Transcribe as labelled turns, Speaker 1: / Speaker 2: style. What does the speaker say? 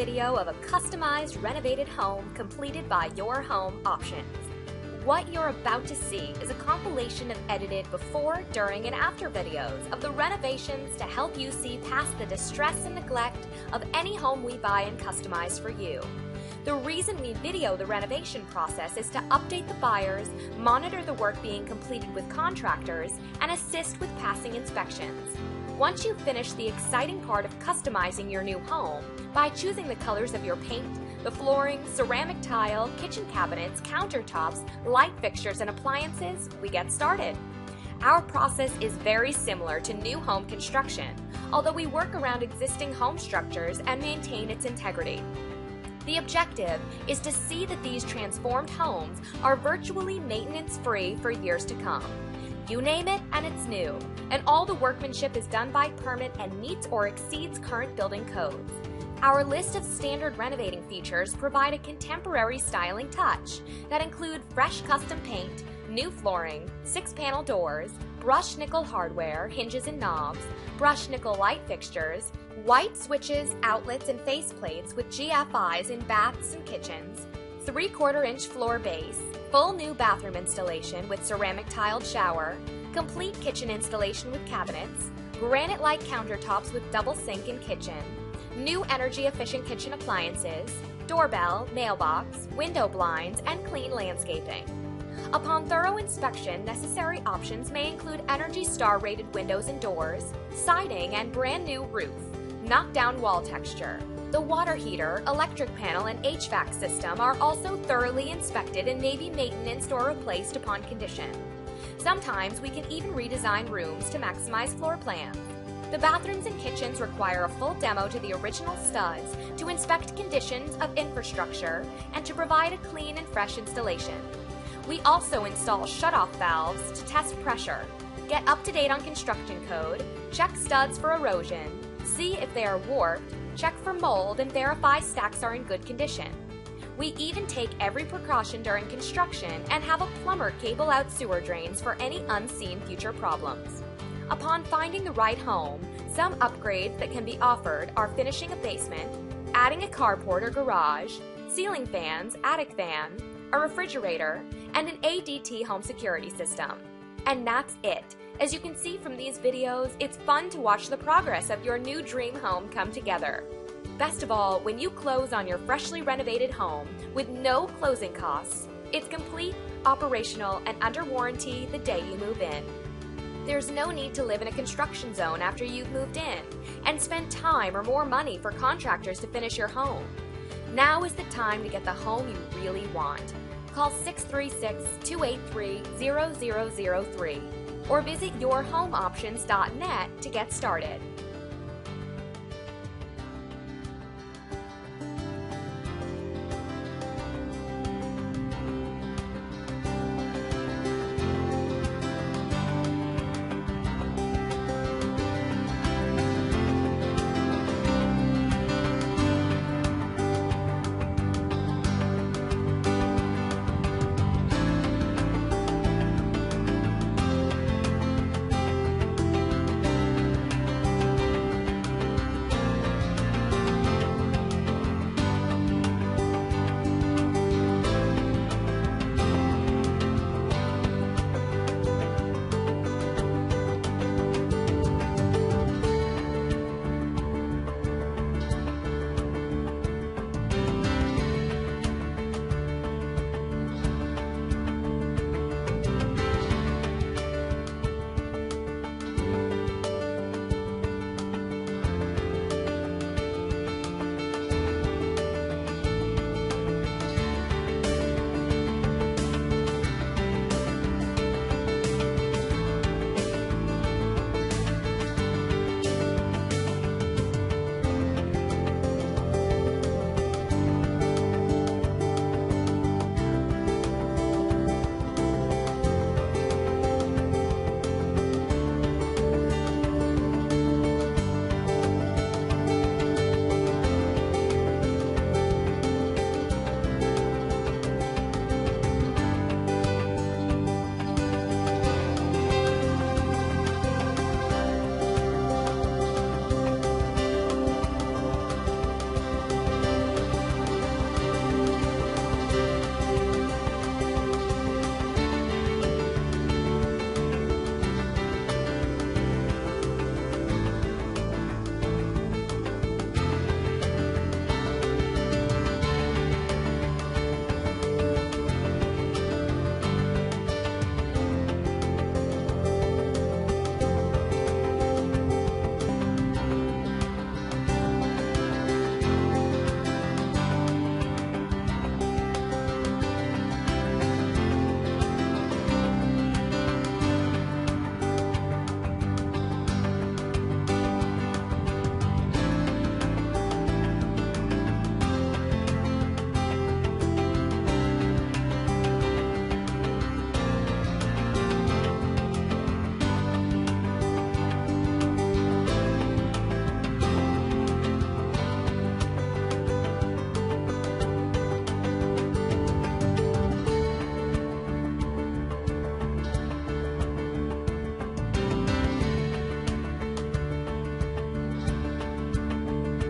Speaker 1: video of a customized renovated home completed by Your Home Options. What you're about to see is a compilation of edited before, during, and after videos of the renovations to help you see past the distress and neglect of any home we buy and customize for you. The reason we video the renovation process is to update the buyers, monitor the work being completed with contractors, and assist with passing inspections. Once you've finished the exciting part of customizing your new home by choosing the colors of your paint, the flooring, ceramic tile, kitchen cabinets, countertops, light fixtures, and appliances, we get started. Our process is very similar to new home construction, although we work around existing home structures and maintain its integrity. The objective is to see that these transformed homes are virtually maintenance-free for years to come. You name it and it's new, and all the workmanship is done by permit and meets or exceeds current building codes. Our list of standard renovating features provide a contemporary styling touch that include fresh custom paint, new flooring, 6-panel doors, brushed nickel hardware, hinges and knobs, brushed nickel light fixtures, white switches, outlets, and faceplates with GFIs in baths and kitchens, 3/4-inch floor base, full new bathroom installation with ceramic tiled shower, complete kitchen installation with cabinets, granite-like countertops with double sink and kitchen, new energy-efficient kitchen appliances, doorbell, mailbox, window blinds, and clean landscaping. Upon thorough inspection, necessary options may include Energy Star rated windows and doors, siding, and brand new roof, knockdown wall texture. The water heater, electric panel, and HVAC system are also thoroughly inspected and may be maintained or replaced upon condition. Sometimes we can even redesign rooms to maximize floor plans. The bathrooms and kitchens require a full demo to the original studs to inspect conditions of infrastructure and to provide a clean and fresh installation. We also install shutoff valves to test pressure, get up to date on construction code, check studs for erosion, see if they are warped, check for mold, and verify stacks are in good condition. We even take every precaution during construction and have a plumber cable out sewer drains for any unseen future problems. Upon finding the right home, some upgrades that can be offered are finishing a basement, adding a carport or garage, ceiling fans, attic fan, a refrigerator, and an ADT home security system. And that's it. As you can see from these videos, it's fun to watch the progress of your new dream home come together. Best of all, when you close on your freshly renovated home with no closing costs, it's complete, operational, and under warranty the day you move in. There's no need to live in a construction zone after you've moved in and spend time or more money for contractors to finish your home. Now is the time to get the home you really want. Call 636-283-0003 or visit yourhomeoptions.net to get started.